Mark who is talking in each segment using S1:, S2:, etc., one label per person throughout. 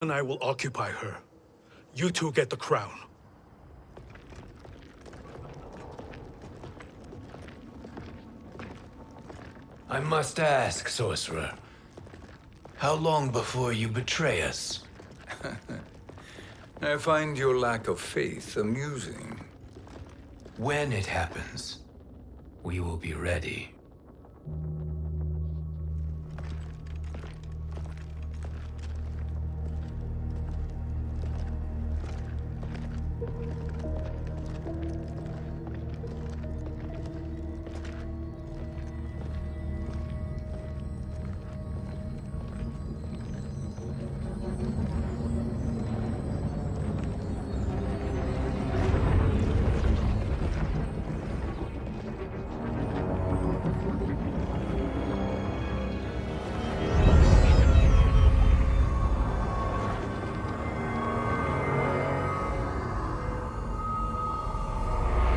S1: and I will occupy her. You two get the crown.
S2: I must ask, sorcerer. How long before you betray us?
S3: I find your lack of faith amusing.
S2: When it happens, we will be ready.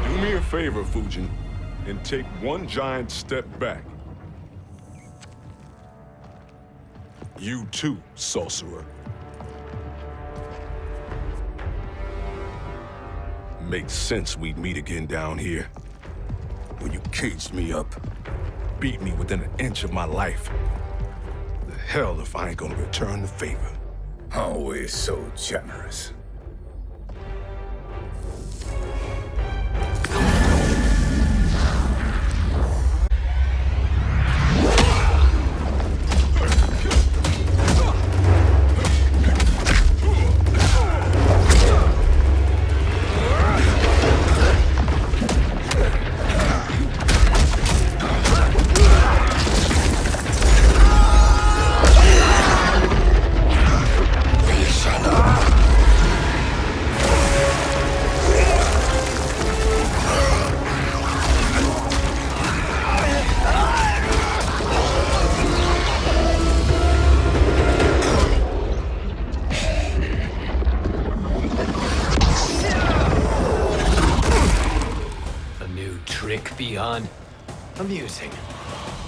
S4: Do me a favor, Fujin, and take one giant step back. You too, sorcerer. Makes sense we'd meet again down here. When you caged me up, beat me within an inch of my life. The hell if I ain't gonna return the favor.
S3: Always so generous.
S2: Beyond amusing,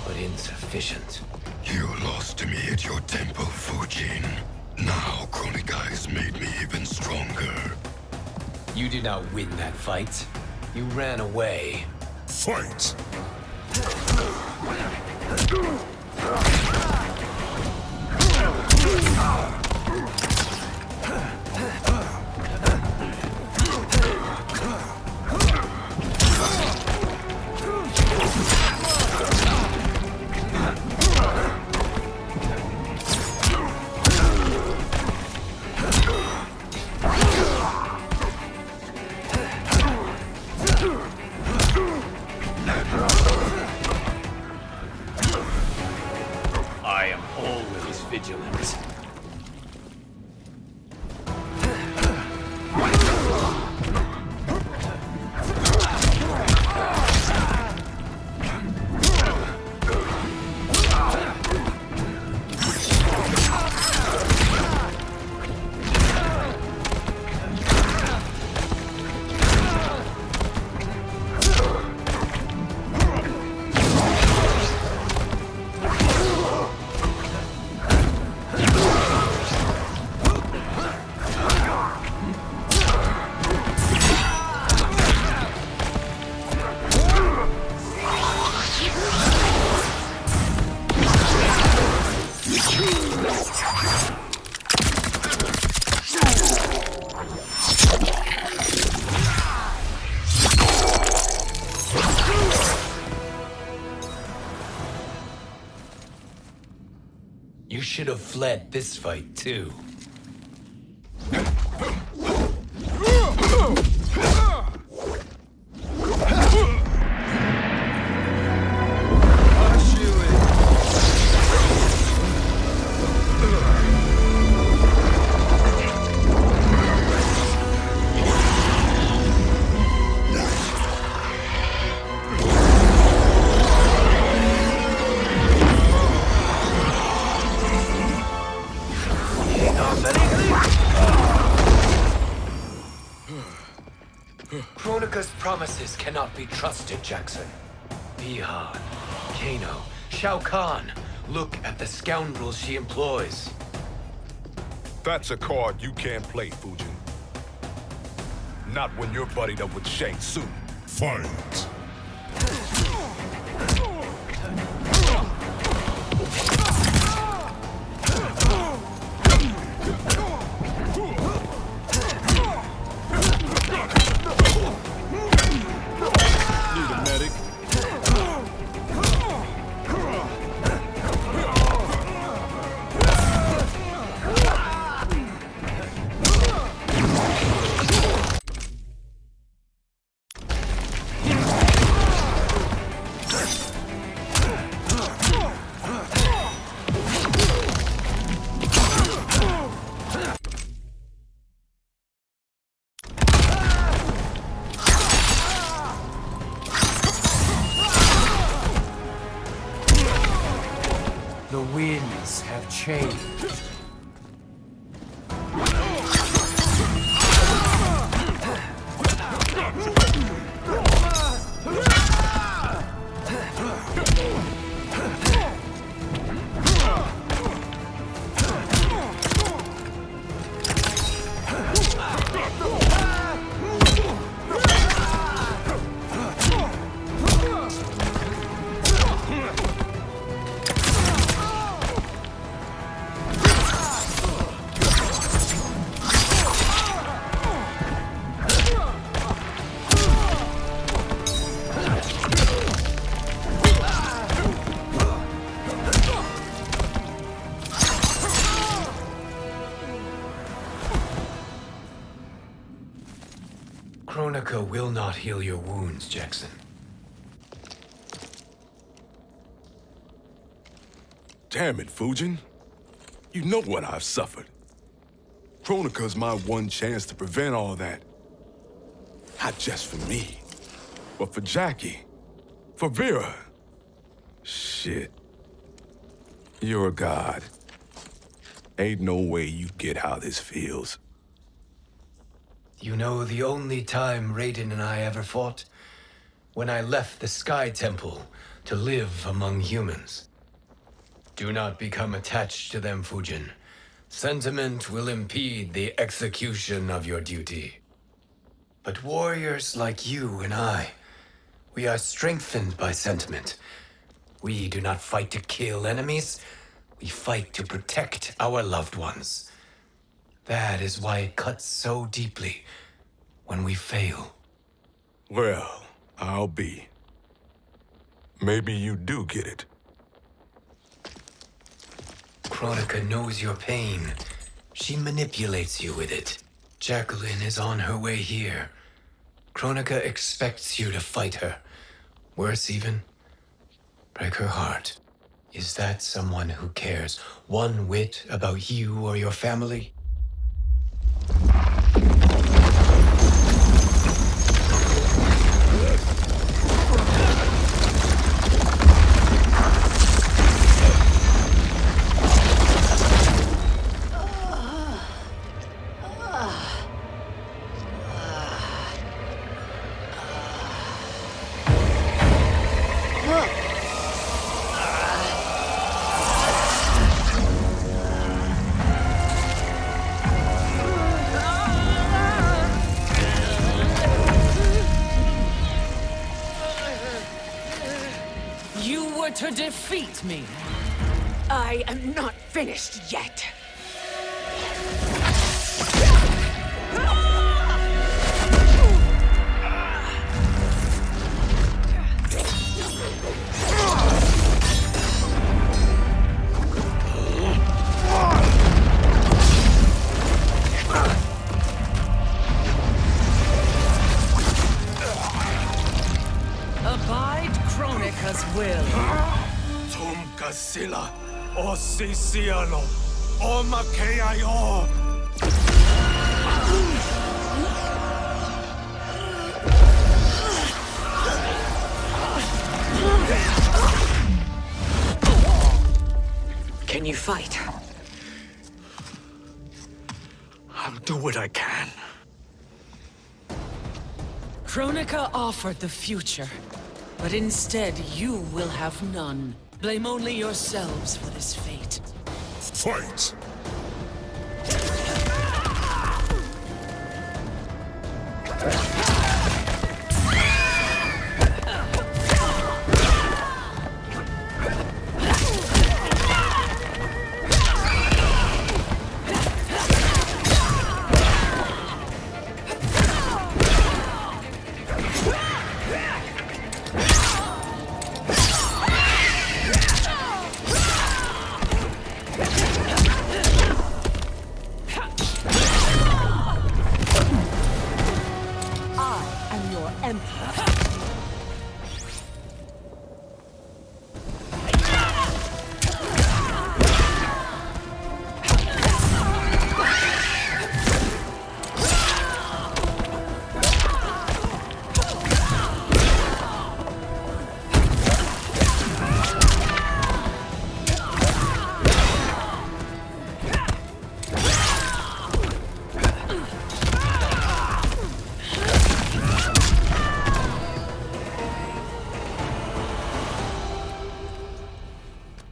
S2: but insufficient.
S5: You lost to me at your temple, Fujin. Now Kronika has made me even stronger.
S2: You did not win that fight. You ran away.
S5: Fight!
S2: I am always vigilant. You should have fled this fight, too. Kronika's promises cannot be trusted, Jackson. Bihan, Kano, Shao Kahn. Look at the scoundrels she employs.
S4: That's a card you can't play, Fujin. Not when you're buddied up with Shang Tsung.
S5: Fight!
S4: Need a medic?
S2: The winds have changed. Kronika will not heal your wounds, Jackson.
S4: Damn it, Fujin. You know what I've suffered. Kronika's my one chance to prevent all that. Not just for me, but for Jackie, for Vera. Shit. You're a god. Ain't no way you get how this feels.
S2: You know the only time Raiden and I ever fought? When I left the Sky Temple to live among humans. Do not become attached to them, Fujin. Sentiment will impede the execution of your duty. But warriors like you and I, we are strengthened by sentiment. We do not fight to kill enemies. We fight to protect our loved ones. That is why it cuts so deeply when we fail.
S4: Well, I'll be. Maybe you do get it.
S2: Kronika knows your pain. She manipulates you with it. Jacqueline is on her way here. Kronika expects you to fight her. Worse even, break her heart. Is that someone who cares one whit about you or your family?
S6: To defeat me.
S7: I am not finished yet.
S6: Abide Kronika's will.
S1: Tum kasila, o sisiano, o makeayo.
S7: Can you fight?
S1: I'll do what I can.
S6: Kronika offered the future, but instead you will have none. Blame only yourselves for this fate.
S5: Fight!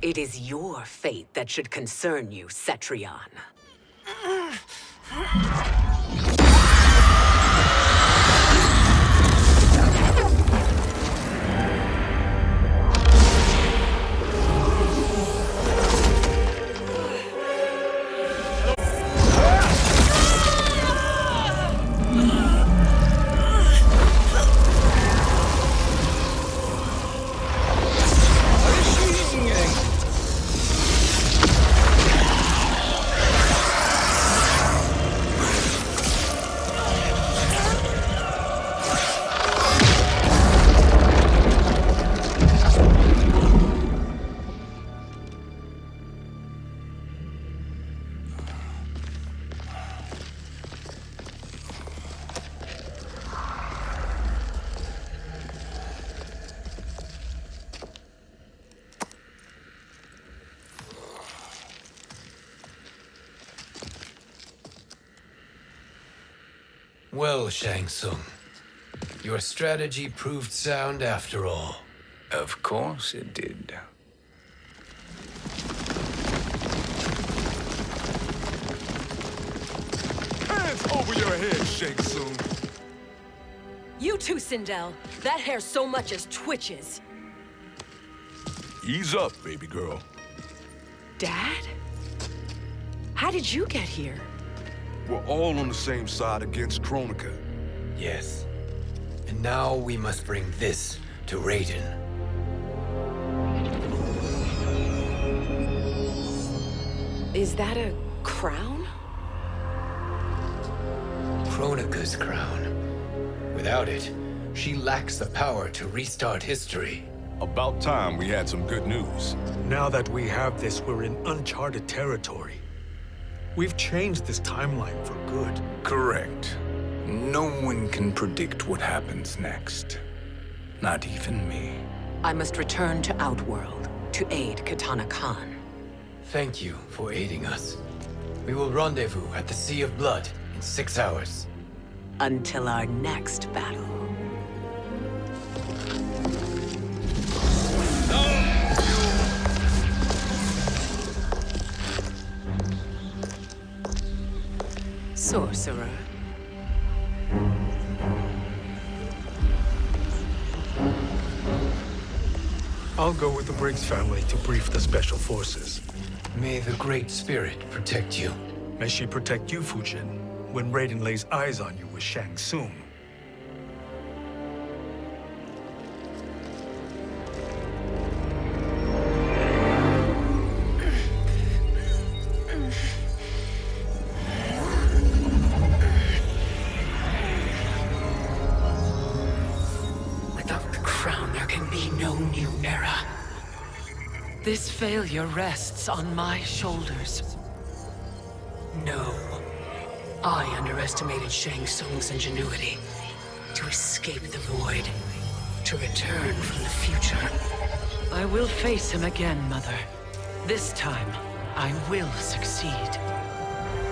S7: It is your fate that should concern you, Cetrion.
S2: Well, Shang Tsung, your strategy proved sound after all.
S3: Of course it did.
S4: Hands over your head, Shang Tsung.
S8: You too, Sindel. That hair so much as twitches.
S4: Ease up, baby girl.
S8: Dad? How did you get here?
S4: We're all on the same side against Kronika.
S2: Yes. And now we must bring this to Raiden.
S8: Is that a crown?
S2: Kronika's crown. Without it, she lacks the power to restart history.
S4: About time we had some good news.
S1: Now that we have this, we're in uncharted territory. We've changed this timeline for good.
S3: Correct. No one can predict what happens next. Not even me.
S7: I must return to Outworld to aid Katana Khan.
S2: Thank you for aiding us. We will rendezvous at the Sea of Blood in 6 hours.
S7: Until our next battle. Sorcerer.
S1: I'll go with the Briggs family to brief the Special Forces.
S2: May the Great Spirit protect you.
S1: May she protect you, Fujin, when Raiden lays eyes on you with Shang Tsung.
S7: Without the crown, there can be no new era.
S6: This failure rests on my shoulders.
S7: No. I underestimated Shang Tsung's ingenuity. To escape the void. To return from the future.
S6: I will face him again, Mother. This time, I will succeed.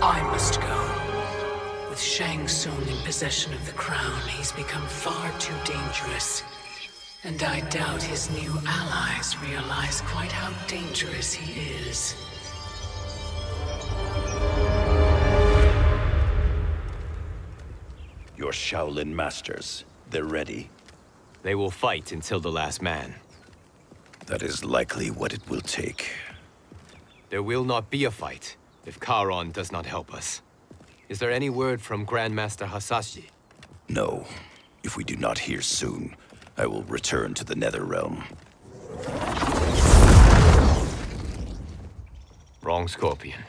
S7: I must go. With Shang Tsung in possession of the crown, he's become far too dangerous. And I doubt his new allies realize quite how dangerous he is.
S9: Your Shaolin masters, they're ready.
S10: They will fight until the last man.
S9: That is likely what it will take.
S10: There will not be a fight if Charon does not help us. Is there any word from Grandmaster Hasashi?
S9: No. If we do not hear soon, I will return to the Netherrealm.
S10: Wrong, Scorpion.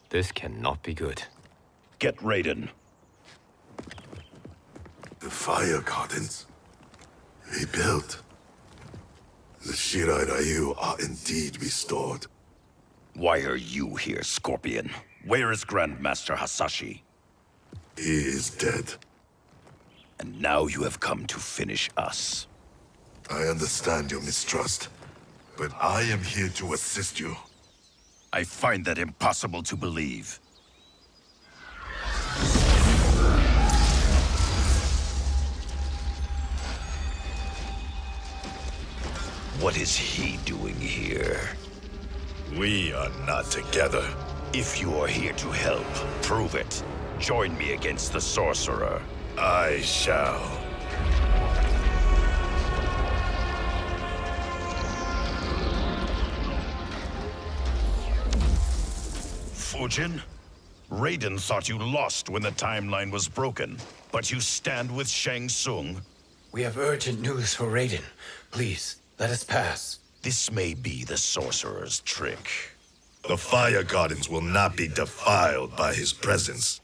S10: This cannot be good.
S9: Get Raiden.
S11: The fire gardens rebuilt. The Shirai Ryu are indeed restored.
S9: Why are you here, Scorpion? Where is Grandmaster Hasashi?
S11: He is dead.
S9: And now you have come to finish us.
S11: I understand your mistrust, but I am here to assist you.
S9: I find that impossible to believe. What is he doing here?
S11: We are not together.
S9: If you are here to help, prove it. Join me against the sorcerer.
S11: I shall.
S9: Fujin? Raiden thought you lost when the timeline was broken, but you stand with Shang Tsung.
S2: We have urgent news for Raiden. Please, let us pass.
S9: This may be the sorcerer's trick.
S11: The Fire Gardens will not be defiled by his presence.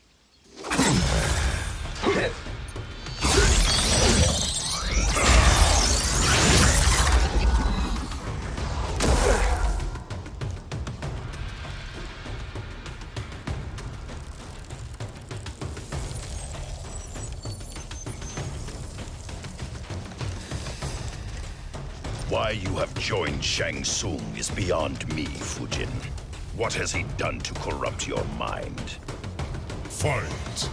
S9: Why you have joined Shang Tsung is beyond me, Fujin. What has he done to corrupt your mind?
S11: Fight!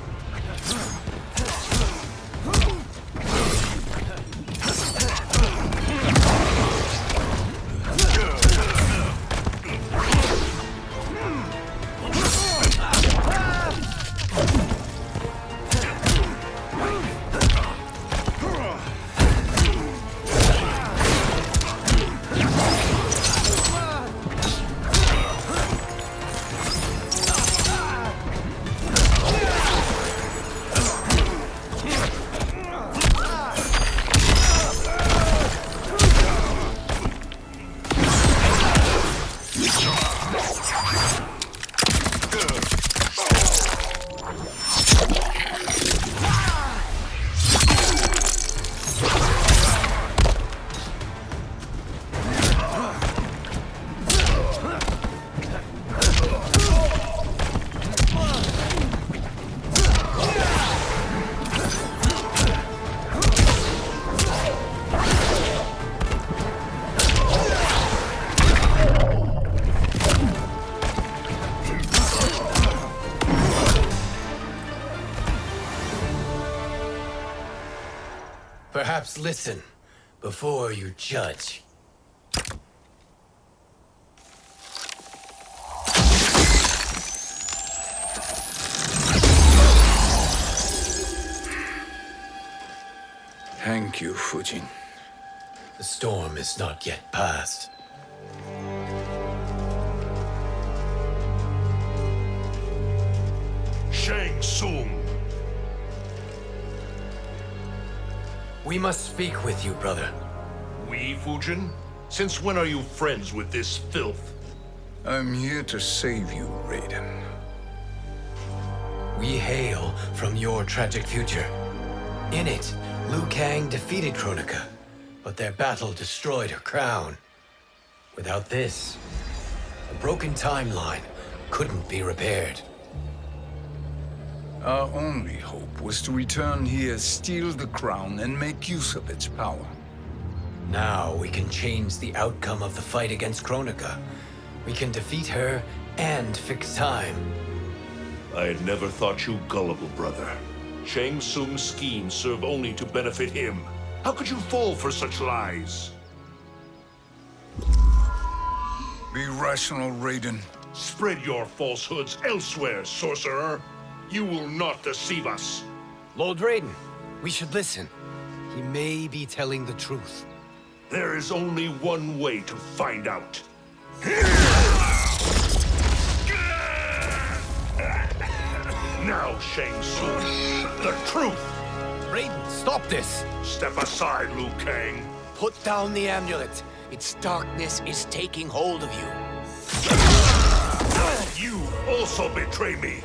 S2: Perhaps listen before you judge.
S3: Thank you, Fujin.
S2: The storm is not yet past.
S11: Shang Tsung!
S2: We must speak with you, brother.
S11: We, Fujin? Since when are you friends with this filth?
S3: I'm here to save you, Raiden.
S2: We hail from your tragic future. In it, Liu Kang defeated Kronika, but their battle destroyed her crown. Without this, a broken timeline couldn't be repaired.
S3: Our only hope was to return here, steal the crown, and make use of its power.
S2: Now we can change the outcome of the fight against Kronika. We can defeat her and fix time.
S12: I had never thought you gullible, brother. Shang Tsung's schemes serve only to benefit him. How could you fall for such lies?
S3: Be rational, Raiden.
S12: Spread your falsehoods elsewhere, sorcerer. You will not deceive us.
S2: Lord Raiden, we should listen. He may be telling the truth.
S12: There is only one way to find out. Now, Shang Tsung, the truth!
S2: Raiden, stop this!
S12: Step aside, Liu Kang.
S2: Put down the amulet. Its darkness is taking hold of you.
S12: You also betray me.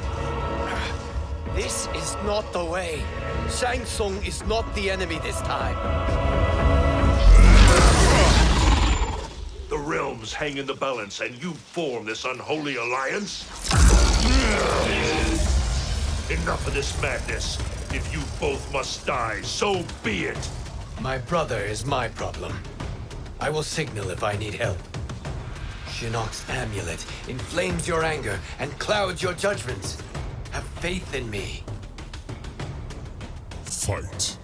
S2: This is not the way. Shang Tsung is not the enemy this time.
S12: The realms hang in the balance, and you form this unholy alliance? Enough of this madness. If you both must die, so be it.
S2: My brother is my problem. I will signal if I need help. Shinnok's amulet inflames your anger and clouds your judgments. Have faith in me.
S11: Fight.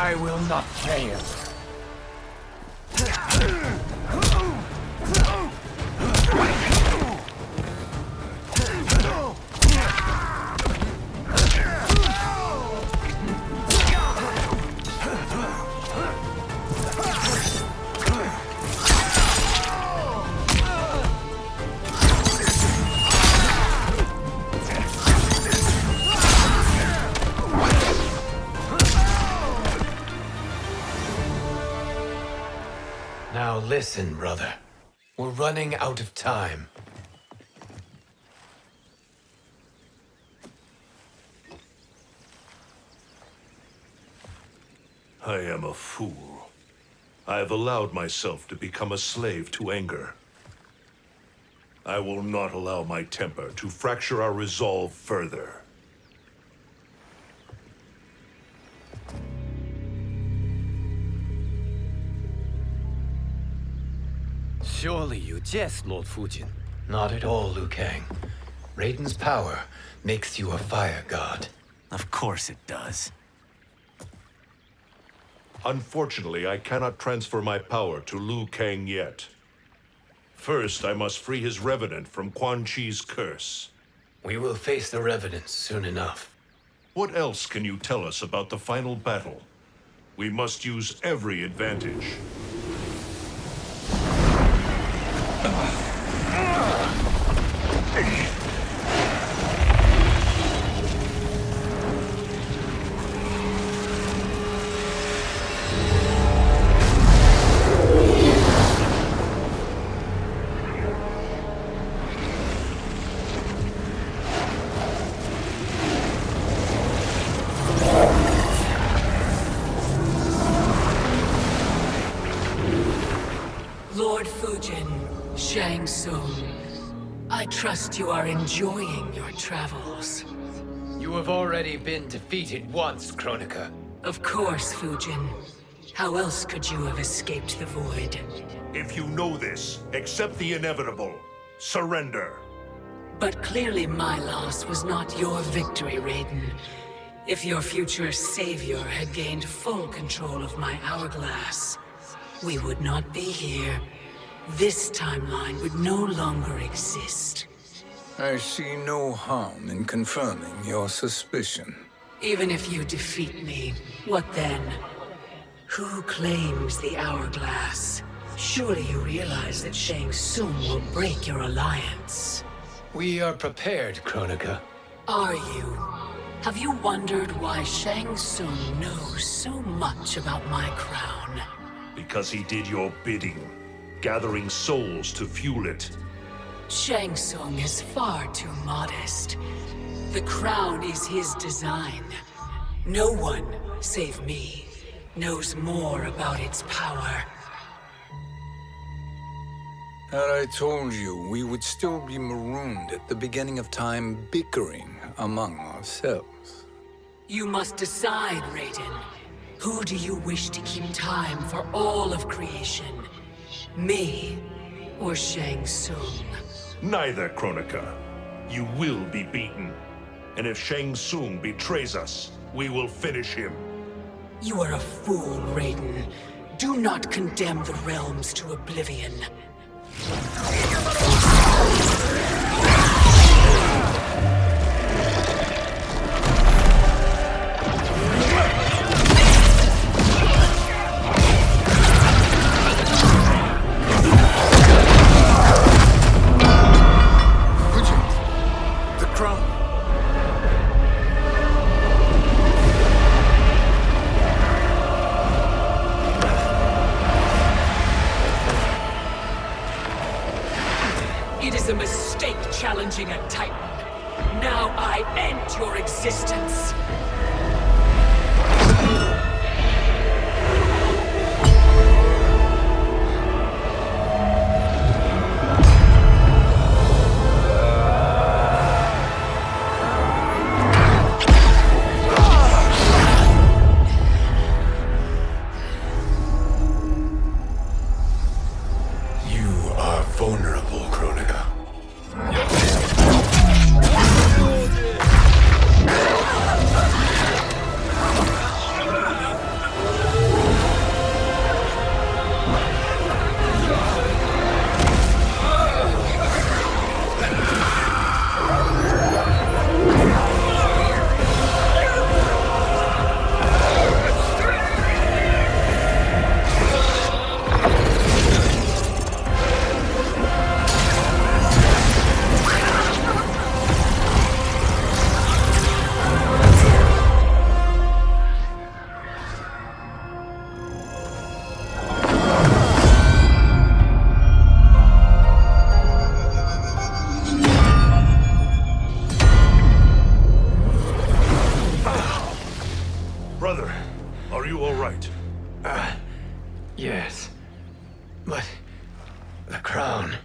S2: I will not fail. Now listen, brother. We're running out of time.
S12: I am a fool. I have allowed myself to become a slave to anger. I will not allow my temper to fracture our resolve further.
S10: Surely you jest, Lord Fujin.
S2: Not at all, Liu Kang. Raiden's power makes you a fire god.
S13: Of course it does.
S12: Unfortunately, I cannot transfer my power to Liu Kang yet. First, I must free his Revenant from Quan Chi's curse.
S2: We will face the Revenants soon enough.
S12: What else can you tell us about the final battle? We must use every advantage.
S7: Lord Fujin, Shang Tsung, I trust you are enjoying your travels.
S2: You have already been defeated once, Kronika.
S7: Of course, Fujin. How else could you have escaped the void?
S12: If you know this, accept the inevitable. Surrender.
S7: But clearly my loss was not your victory, Raiden. If your future savior had gained full control of my hourglass, we would not be here. This timeline would no longer exist.
S3: I see no harm in confirming your suspicion.
S7: Even if you defeat me, what then? Who claims the hourglass? Surely you realize that Shang Tsung will break your alliance.
S2: We are prepared, Kronika.
S7: Are you? Have you wondered why Shang Tsung knows so much about my crown?
S12: Because he did your bidding, gathering souls to fuel it.
S7: Shang Tsung is far too modest. The crown is his design. No one, save me, knows more about its power.
S3: Had I told you, we would still be marooned at the beginning of time, bickering among ourselves.
S7: You must decide, Raiden. Who do you wish to keep time for all of creation? Me or Shang Tsung?
S12: Neither, Kronika. You will be beaten. And if Shang Tsung betrays us, we will finish him.
S7: You are a fool, Raiden. Do not condemn the realms to oblivion. It is a mistake challenging a Titan. Now I end your existence.
S2: You are vulnerable, Kronika.
S12: right.
S2: Yes. But the crown.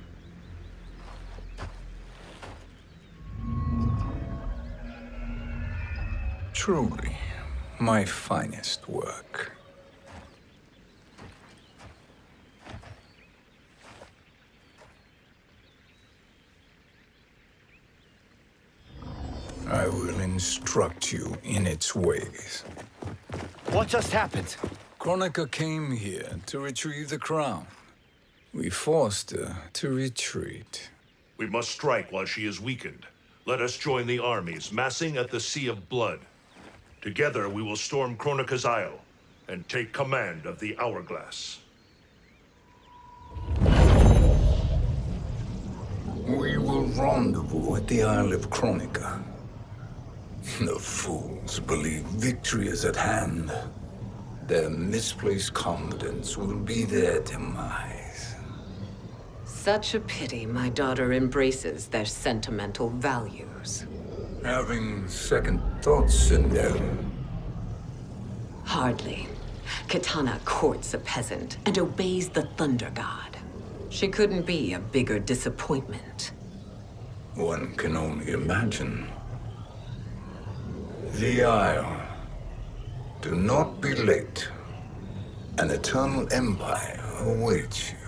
S3: Truly, my finest work. I will instruct you in its ways.
S10: What just happened?
S3: Kronika came here to retrieve the crown. We forced her to retreat.
S12: We must strike while she is weakened. Let us join the armies massing at the Sea of Blood. Together we will storm Kronika's Isle and take command of the Hourglass.
S3: We will rendezvous at the Isle of Kronika. The fools believe victory is at hand. Their misplaced confidence will be their demise.
S7: Such a pity my daughter embraces their sentimental values.
S3: Having second thoughts, Sindel.
S7: Hardly. Kitana courts a peasant and obeys the Thunder God. She couldn't be a bigger disappointment.
S3: One can only imagine. The Isle. Do not be late. An eternal empire awaits you.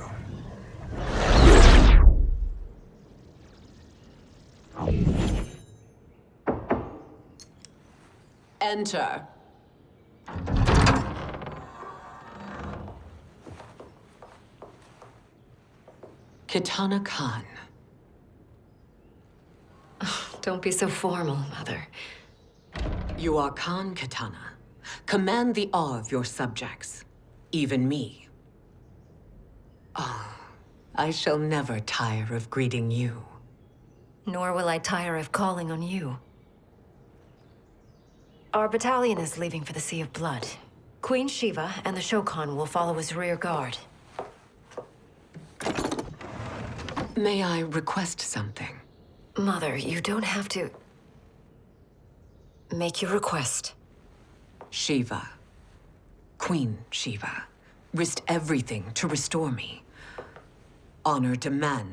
S7: Enter. Kitana Khan.
S8: Don't be so formal, Mother.
S7: You are Khan Kitana. Command the awe of your subjects, even me. Oh, I shall never tire of greeting you.
S8: Nor will I tire of calling on you. Our battalion is leaving for the Sea of Blood. Queen Shiva and the Shokan will follow as rear guard.
S7: May I request something?
S8: Mother, you don't have to... make your request.
S7: Shiva. Queen Shiva. Risked everything to restore me. Honor demands